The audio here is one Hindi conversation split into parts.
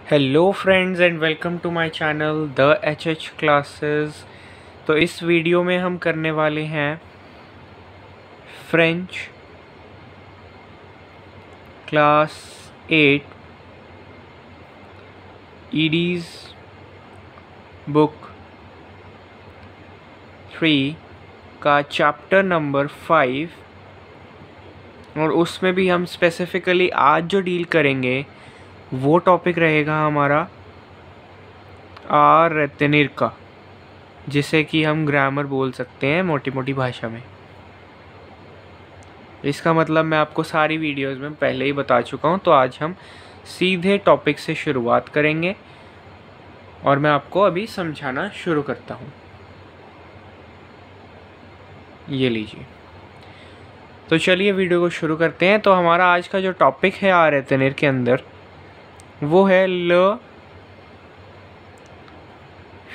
Hello friends and welcome to my channel the H classes. तो इस वीडियो में हम करने वाले हैं फ्रेंच क्लास 8 ईडीज़ बुक 3 का चैप्टर नंबर 5। और उसमें भी हम स्पेसिफ़िकली आज जो डील करेंगे वो टॉपिक रहेगा हमारा रेतनिर का, जिसे कि हम ग्रामर बोल सकते हैं मोटी मोटी भाषा में। इसका मतलब मैं आपको सारी वीडियोस में पहले ही बता चुका हूँ। तो आज हम सीधे टॉपिक से शुरुआत करेंगे और मैं आपको अभी समझाना शुरू करता हूँ। ये लीजिए, तो चलिए वीडियो को शुरू करते हैं। तो हमारा आज का जो टॉपिक है रेतनिर के अंदर वो है ल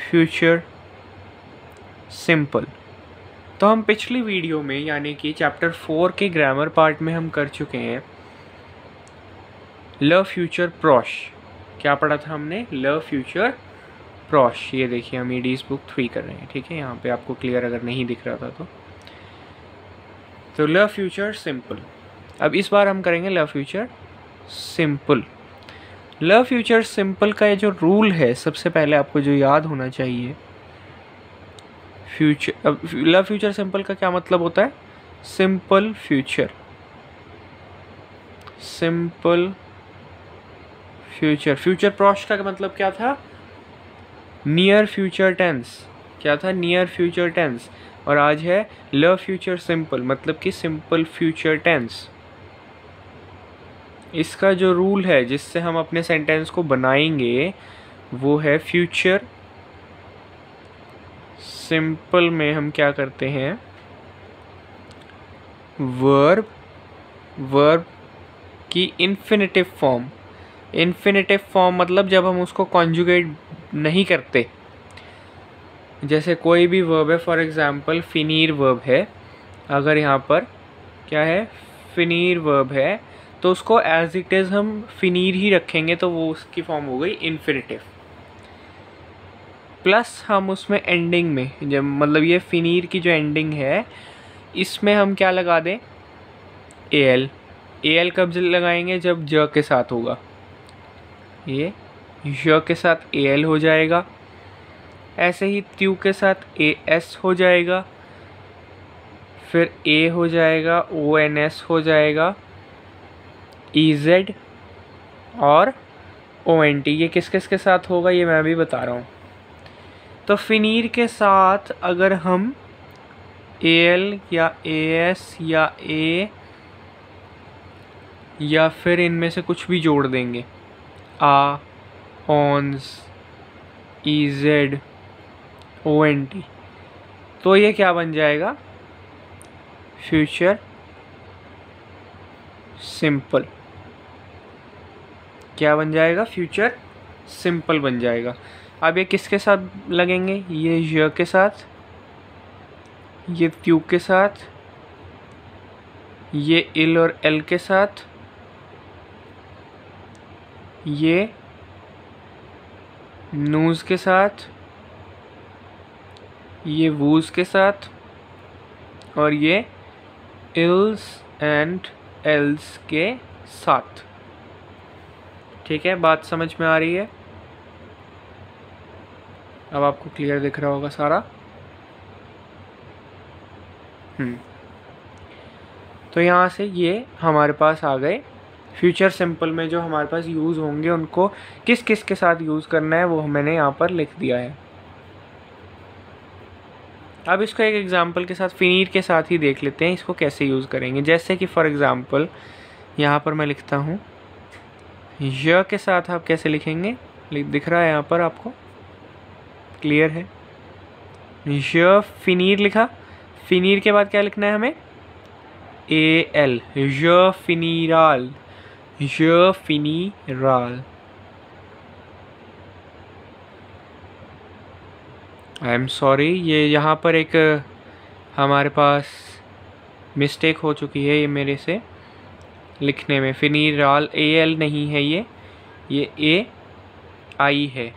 फ्यूचर सिंपल। तो हम पिछली वीडियो में यानी कि चैप्टर 4 के ग्रामर पार्ट में हम कर चुके हैं ल फ्यूचर प्रॉश। क्या पढ़ा था हमने? ल फ्यूचर प्रॉश। ये देखिए हम ईडीज़ बुक 3 कर रहे हैं, ठीक है। यहाँ पे आपको क्लियर अगर नहीं दिख रहा था तो ल फ्यूचर सिंपल। अब इस बार हम करेंगे ल फ्यूचर सिंपल। ल फ्यूचर सिंपल का ये जो रूल है, सबसे पहले आपको जो याद होना चाहिए, अब ल फ्यूचर सिंपल का क्या मतलब होता है? Simple future, simple future. Future प्रॉश का मतलब क्या था? Near future tense. क्या था? Near future tense. और आज है ल फ्यूचर सिंपल, मतलब कि सिंपल फ्यूचर टेंस। इसका जो रूल है जिससे हम अपने सेंटेंस को बनाएंगे वो है फ्यूचर सिंपल में हम क्या करते हैं? वर्ब की इन्फिनेटिव फॉर्म। इन्फिनेटिव फॉर्म मतलब जब हम उसको कॉन्जुगेट नहीं करते। जैसे कोई भी वर्ब है, फॉर एग्जांपल फिनीर वर्ब है, अगर यहाँ पर क्या है? फिनीर वर्ब है, तो उसको एज इट इज़ हम फिनीर ही रखेंगे, तो वो उसकी फॉर्म हो गई इन्फिनेटिव। प्लस हम उसमें एंडिंग में, जब मतलब ये फिनीर की जो एंडिंग है इसमें हम क्या लगा दें? एल। एल कब लगाएंगे? जब ज के साथ होगा। ये ज के साथ एल हो जाएगा। ऐसे ही त्यू के साथ ए एस हो जाएगा, फिर ए हो जाएगा, ओ एन एस हो जाएगा, ई जेड और ओ एन टी। ये किस किस के साथ होगा ये मैं भी बता रहा हूँ। तो फिनीर के साथ अगर हम ए एल या ए एस या ए या फिर इनमें से कुछ भी जोड़ देंगे, आ, ऑन्स, E Z, O N T, तो ये क्या बन जाएगा? Future simple. क्या बन जाएगा? फ्यूचर सिंपल बन जाएगा। अब ये किसके साथ लगेंगे? ये य के साथ, ये त्यू के साथ, ये इल और एल के साथ, ये नूज के साथ, ये वूज के साथ, और ये इल्स एंड एल्स के साथ। ठीक है, बात समझ में आ रही है? अब आपको क्लियर दिख रहा होगा सारा। तो यहाँ से ये हमारे पास आ गए। फ्यूचर सिंपल में जो हमारे पास यूज़ होंगे उनको किस किस के साथ यूज़ करना है वो मैंने यहाँ पर लिख दिया है। अब इसको एक एग्जांपल के साथ फिनीर के साथ ही देख लेते हैं इसको कैसे यूज़ करेंगे। जैसे कि फॉर एग्जांपल यहाँ पर मैं लिखता हूँ, य के साथ आप कैसे लिखेंगे? दिख रहा है यहाँ पर आपको? क्लियर है? य फिनीर लिखा। फिनीर के बाद क्या लिखना है हमें? ए एल, य फिनीराल, य फिनीराल। आई एम सॉरी, ये यहाँ पर एक हमारे पास मिस्टेक हो चुकी है ये मेरे से लिखने में। फिनीराल ए एल नहीं है, ये ए आई है,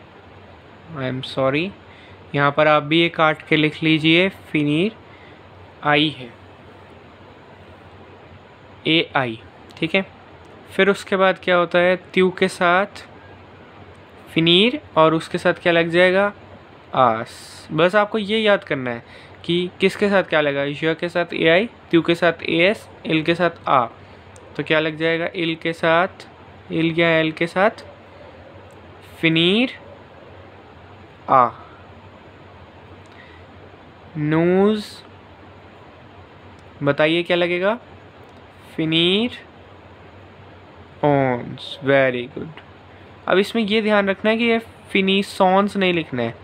आई एम सॉरी, यहाँ पर आप भी ये काट के लिख लीजिए, फिनीर आई है, ए आई, ठीक है। फिर उसके बाद क्या होता है, त्यू के साथ फिनीर और उसके साथ क्या लग जाएगा, आस। बस आपको ये याद करना है कि किसके साथ क्या लगा, य के साथ ए आई, त्यू के साथ ए एस, एल के साथ आ, तो क्या लग जाएगा, एल के साथ, एल या एल के साथ फिनीर आ, नूज, बताइए क्या लगेगा, फिनीर ऑन्स, वेरी गुड। अब इसमें ये ध्यान रखना है कि ये फिनीसॉन्स नहीं लिखना है,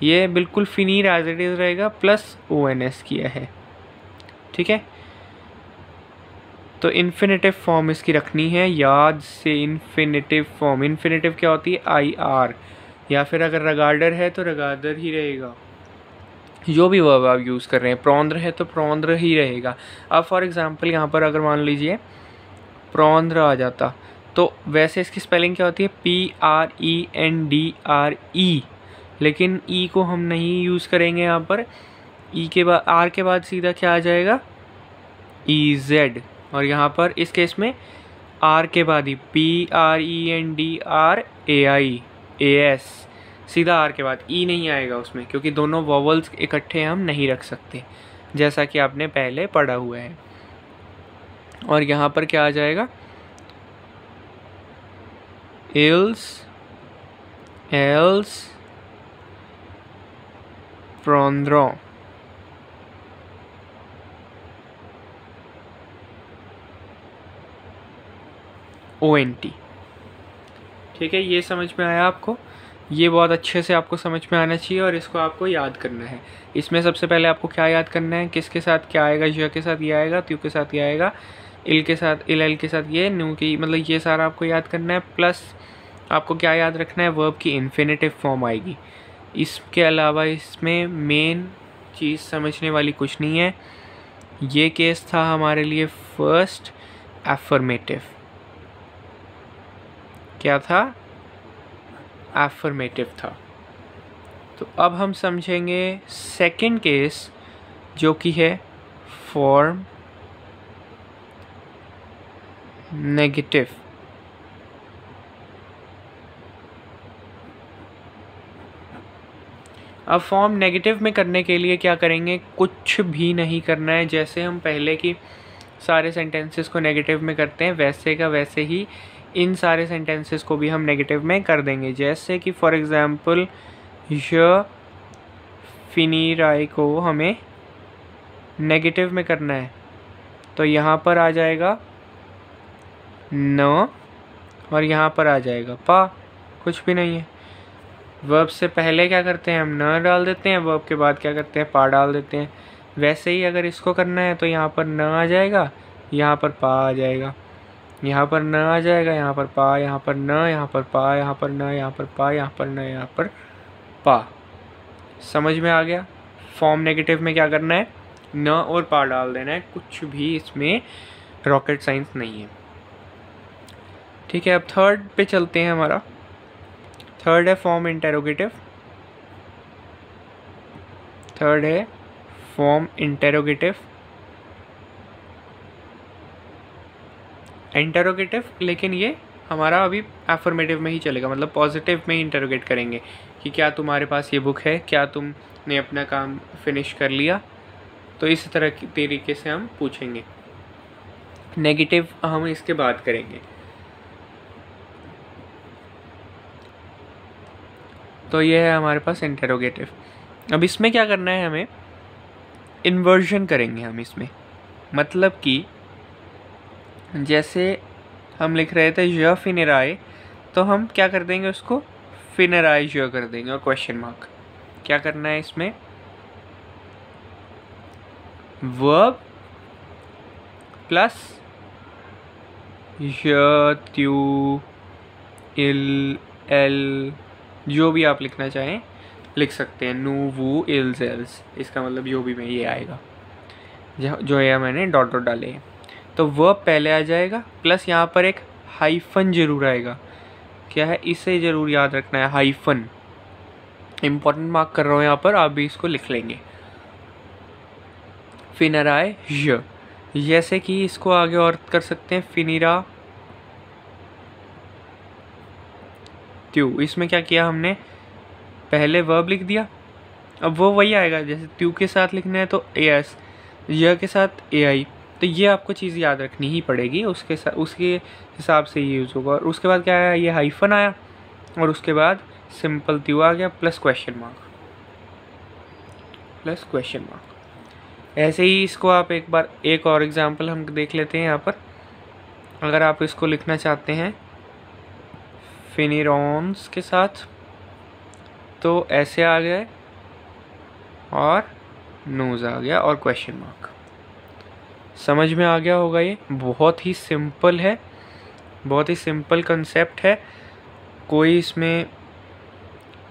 ये बिल्कुल फिनीर एज इट इज़ रहेगा, प्लस ओ एन एस किया है, ठीक है। तो इन्फिनेटिव फॉर्म इसकी रखनी है याद से, इन्फिनेटिव फॉर्म, इन्फिनेटिव क्या होती है, आई आर, या फिर अगर रगार्डर है तो रगार्डर ही रहेगा, जो भी वर्ब आप यूज़ कर रहे हैं, प्रौंद्र है तो प्रौंद्र ही रहेगा। अब फॉर एग्जांपल यहाँ पर अगर मान लीजिए प्रौंद्र आ जाता, तो वैसे इसकी स्पेलिंग क्या होती है, PRENDRE, लेकिन ई को हम नहीं यूज़ करेंगे यहाँ पर, ई के बाद, आर के बाद सीधा क्या आ जाएगा, EZ, और यहाँ पर इस केस में आर के बाद ही PRENDRAIAS, सीधा आर के बाद, ई नहीं आएगा उसमें, क्योंकि दोनों वॉवल्स इकट्ठे हम नहीं रख सकते, जैसा कि आपने पहले पढ़ा हुआ है। और यहाँ पर क्या आ जाएगा, इल्स, एल्स, प्रॉन्ड्रो, ONT, ठीक है। ये समझ में आया आपको, ये बहुत अच्छे से आपको समझ में आना चाहिए और इसको आपको याद करना है। इसमें सबसे पहले आपको क्या याद करना है, किसके साथ क्या आएगा, य के साथ ये आएगा, त्यू के साथ ये आएगा, इल के साथ, एल के साथ ये, न्यू की, मतलब ये सारा आपको याद करना है। प्लस आपको क्या याद रखना है, वर्ब की इन्फिनेटिव फॉर्म आएगी। इसके अलावा इसमें मेन चीज़ समझने वाली कुछ नहीं है। ये केस था हमारे लिए फर्स्ट एफर्मेटिव, क्या था, एफर्मेटिव था। तो अब हम समझेंगे सेकंड केस, जो कि है फॉर्म नेगेटिव। अब फॉर्म नेगेटिव में करने के लिए क्या करेंगे, कुछ भी नहीं करना है। जैसे हम पहले की सारे सेंटेंसेस को नेगेटिव में करते हैं, वैसे का वैसे ही इन सारे सेंटेंसेस को भी हम नेगेटिव में कर देंगे। जैसे कि फॉर एग्ज़ाम्पल य फिनीर आई को हमें नेगेटिव में करना है, तो यहाँ पर आ जाएगा न और यहाँ पर आ जाएगा पा, कुछ भी नहीं है। वर्ब से पहले क्या करते हैं, हम न डाल देते हैं, वर्ब के बाद क्या करते हैं, पा डाल देते हैं। वैसे ही अगर इसको करना है तो यहाँ पर न आ जाएगा, यहाँ पर पा आ जाएगा, यहाँ पर न आ जाएगा, यहाँ पर पा, यहाँ पर न, यहाँ पर पा, यहाँ पर न, यहाँ पर पा, यहाँ पर न, यहाँ पर पा। समझ में आ गया। फॉर्म नेगेटिव में क्या करना है, न और पा डाल देना है, कुछ भी इसमें रॉकेट साइंस नहीं है, ठीक है। अब थर्ड पे चलते हैं। हमारा थर्ड है फॉर्म इंटेरोगेटिव। थर्ड है फॉर्म इंटेरोगेटिव। इंटेरोगेटिव, लेकिन ये हमारा अभी एफर्मेटिव में ही चलेगा, मतलब पॉजिटिव में ही इंटेरोगेट करेंगे कि क्या तुम्हारे पास ये बुक है, क्या तुमने अपना काम फिनिश कर लिया। तो इस तरह की तरीके से हम पूछेंगे। नेगेटिव हम इसके बाद करेंगे। तो ये है हमारे पास इंटेरोगेटिव। अब इसमें क्या करना है, हमें इन्वर्जन करेंगे हम इसमें। मतलब कि जैसे हम लिख रहे थे य फिनेराए, तो हम क्या कर देंगे, उसको फिनेराए य कर देंगे और क्वेश्चन मार्क। क्या करना है इसमें, वर्ब प्लस य, त्यू, इल, एल, जो भी आप लिखना चाहें लिख सकते हैं, नू, वू, इल्स, एल्स, इसका मतलब जो भी में ये आएगा, जो है मैंने डॉट डॉट डाले हैं। तो वर्ब पहले आ जाएगा, प्लस यहाँ पर एक हाइफन जरूर आएगा, क्या है, इसे ज़रूर याद रखना है, हाइफन। इम्पॉर्टेंट मार्क कर रहा हूँ यहाँ पर, आप भी इसको लिख लेंगे। फिनराय य, जैसे कि इसको आगे और कर सकते हैं फिनिरा त्यू। इसमें क्या किया हमने, पहले वर्ब लिख दिया, अब वो वही आएगा जैसे त्यू के साथ लिखना है तो एस, य के साथ एआई। तो ये आपको चीज़ याद रखनी ही पड़ेगी, उसके साथ उसके हिसाब से ये यूज़ होगा। और उसके बाद क्या आया, ये हाइफन आया, और उसके बाद सिंपल त्यू आ गया plus question mark, plus question mark. ऐसे ही इसको आप एक बार एक और एग्जांपल हम देख लेते हैं यहाँ पर। अगर आप इसको लिखना चाहते हैं फिनिरॉन्स के साथ तो ऐसे आ गया और नोज़ आ गया और क्वेश्चन मार्क। समझ में आ गया होगा, ये बहुत ही सिंपल है, बहुत ही सिंपल कंसेप्ट है, कोई इसमें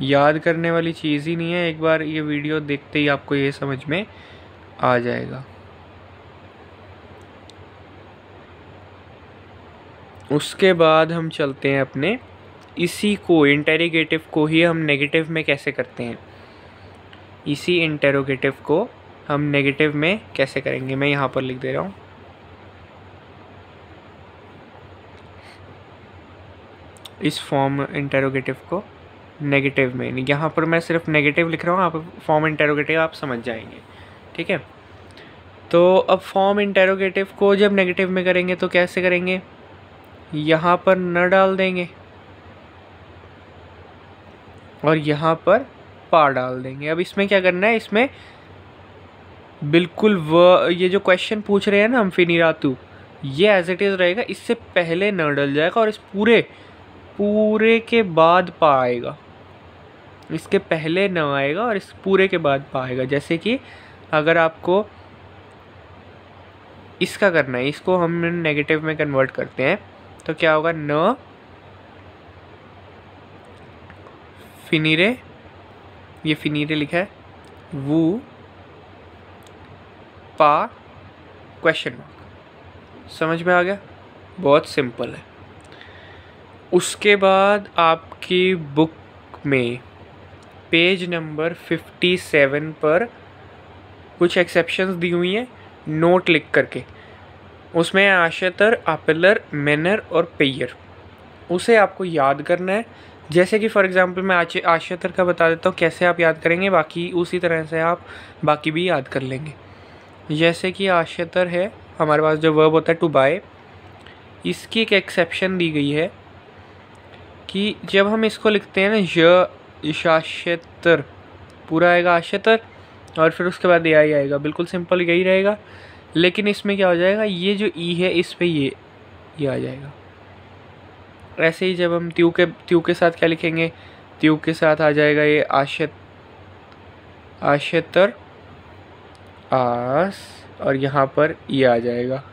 याद करने वाली चीज़ ही नहीं है। एक बार ये वीडियो देखते ही आपको ये समझ में आ जाएगा। उसके बाद हम चलते हैं अपने, इसी को इंटेरोगेटिव को ही हम नेगेटिव में कैसे करते हैं, इसी इंटेरोगेटिव को हम नेगेटिव में कैसे करेंगे, मैं यहाँ पर लिख दे रहा हूँ। इस फॉर्म इंटेरोगेटिव को नेगेटिव में, यहाँ पर मैं सिर्फ नेगेटिव लिख रहा हूँ, आप फॉर्म इंटेरोगेटिव आप समझ जाएंगे, ठीक है। तो अब फॉर्म इंटेरोगेटिव को जब नेगेटिव में करेंगे तो कैसे करेंगे, यहाँ पर न डाल देंगे और यहाँ पर पा डाल देंगे। अब इसमें क्या करना है, इसमें बिल्कुल ये जो क्वेश्चन पूछ रहे हैं ना हम फिनिरातू, ये एज इट इज़ रहेगा, इससे पहले न डल जाएगा और इस पूरे के बाद पा आएगा, इसके पहले न आएगा और इस पूरे के बाद पा आएगा। जैसे कि अगर आपको इसका करना है, इसको हम नेगेटिव में कन्वर्ट करते हैं तो क्या होगा, न फिनिरे, ये फिनिरे लिखा है, वो पा क्वेश्चन मार्क। समझ में आ गया, बहुत सिंपल है। उसके बाद आपकी बुक में पेज नंबर 57 पर कुछ एक्सेप्शंस दी हुई हैं नोट लिख करके, उसमें आशतर, अपेलर, मैनर और पेयर, उसे आपको याद करना है। जैसे कि फॉर एग्जांपल मैं आशतर का बता देता हूँ कैसे आप याद करेंगे, बाकी उसी तरह से आप बाकी भी याद कर लेंगे। जैसे कि आशतर है हमारे पास, जो वर्ब होता है टू बाय, इसकी एक एक्सेप्शन दी गई है कि जब हम इसको लिखते हैं ना, आशतर पूरा आएगा आशतर और फिर उसके बाद आई आएगा, बिल्कुल सिंपल यही रहेगा। लेकिन इसमें क्या हो जाएगा, ये जो ई है इस पे ये आ जाएगा। ऐसे ही जब हम त्यू के साथ क्या लिखेंगे, त्यू के साथ आ जाएगा ये आशतर आस, और यहाँ पर ये आ जाएगा।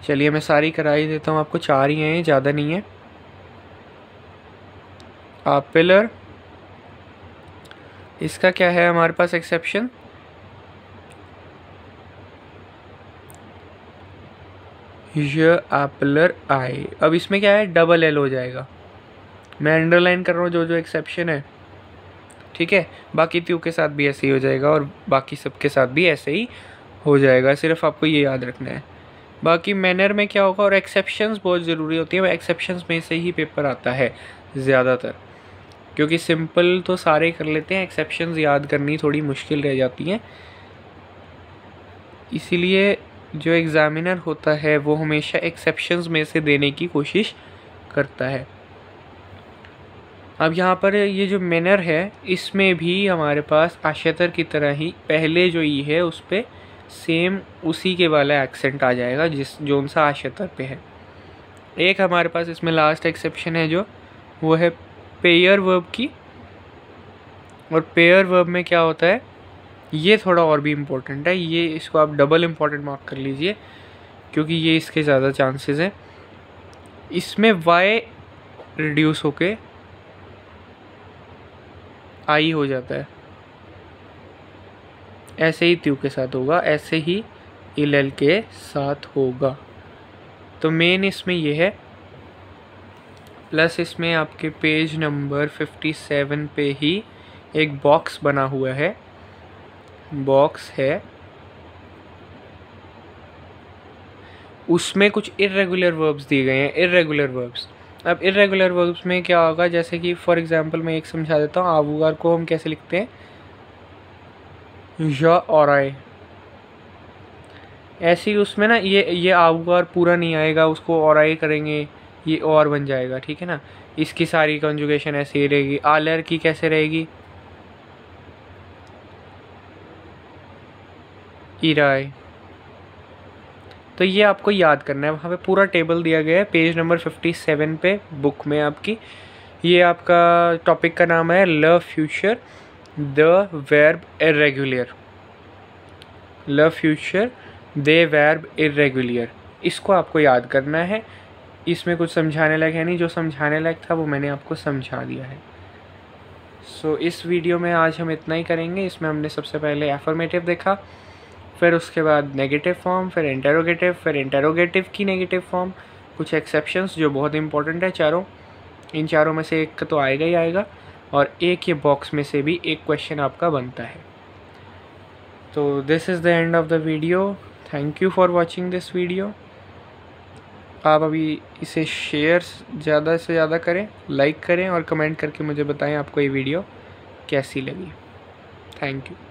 चलिए मैं सारी करा ही देता हूँ आपको, 4 ही हैं, ज़्यादा नहीं है। आपेलर, इसका क्या है हमारे पास एक्सेप्शन, ये एपलर आई। अब इसमें क्या है, डबल एल हो जाएगा, मैं अंडरलाइन कर रहा हूँ जो जो एक्सेप्शन है, ठीक है। बाकी त्यू के साथ भी ऐसे ही हो जाएगा और बाकी सब के साथ भी ऐसे ही हो जाएगा, सिर्फ आपको ये याद रखना है। बाकी मैनर में क्या होगा, और एक्सेप्शंस बहुत ज़रूरी होती है, एक्सेप्शंस में से ही पेपर आता है ज़्यादातर, क्योंकि सिंपल तो सारे कर लेते हैं, एक्सेप्शंस याद करनी थोड़ी मुश्किल रह जाती हैं। इसीलिए जो एग्ज़ामिनर होता है वो हमेशा एक्सेप्शंस में से देने की कोशिश करता है। अब यहाँ पर ये जो मैनर है, इसमें भी हमारे पास आशतर की तरह ही पहले जो ई है उस पर सेम उसी के वाला एक्सेंट आ जाएगा जो उनसा आशतर पे है। एक हमारे पास इसमें लास्ट एक्सेप्शन है जो वो है पेयर वर्ब की, और पेयर वर्ब में क्या होता है, ये थोड़ा और भी इम्पोर्टेंट है, ये इसको आप डबल इम्पोर्टेंट मार्क कर लीजिए क्योंकि ये इसके ज़्यादा चांसेस हैं। इसमें वाई रिड्यूस होके आई हो जाता है, ऐसे ही त्यू के साथ होगा, ऐसे ही इल के साथ होगा। तो मेन इसमें ये है प्लस इसमें आपके पेज नंबर 57 पे ही एक बॉक्स बना हुआ है, बॉक्स है, उसमें कुछ इर्रेगुलर वर्ब्स दिए गए हैं, इर्रेगुलर वर्ब्स। अब इर्रेगुलर वर्ब्स में क्या होगा, जैसे कि फॉर एग्जांपल मैं एक समझा देता हूँ। आबूगार को हम कैसे लिखते हैं, या और आए, ऐसे ही उसमें ना ये आबूगार पूरा नहीं आएगा, उसको और आए करेंगे, ये और बन जाएगा, ठीक है ना। इसकी सारी कंजुगेशन ऐसे ही रहेगी। आलर की कैसे रहेगी, इराय। तो ये आपको याद करना है, वहाँ पे पूरा टेबल दिया गया है पेज नंबर 57 पे बुक में आपकी। ये आपका टॉपिक का नाम है ल फ्यूचर द वर्ब इर्रेगुलर, ल फ्यूचर दे वर्ब इर्रेगुलर। इसको आपको याद करना है। इसमें कुछ समझाने लायक है नहीं, जो समझाने लायक था वो मैंने आपको समझा दिया है। सो इस वीडियो में आज हम इतना ही करेंगे। इसमें हमने सबसे पहले एफर्मेटिव देखा, फिर उसके बाद नेगेटिव फॉर्म, फिर इंटेरोगेटिव, फिर इंटेरोगेटिव की नेगेटिव फॉर्म, कुछ एक्सेप्शंस जो बहुत इंपॉर्टेंट है चारों। इन चारों में से एक तो आएगा ही आएगा, और एक ये बॉक्स में से भी एक क्वेश्चन आपका बनता है। तो this is the end of the video. Thank you for watching this video. आप अभी इसे शेयर ज़्यादा से ज़्यादा करें, लाइक करें और कमेंट करके मुझे बताएं आपको ये वीडियो कैसी लगी। Thank you.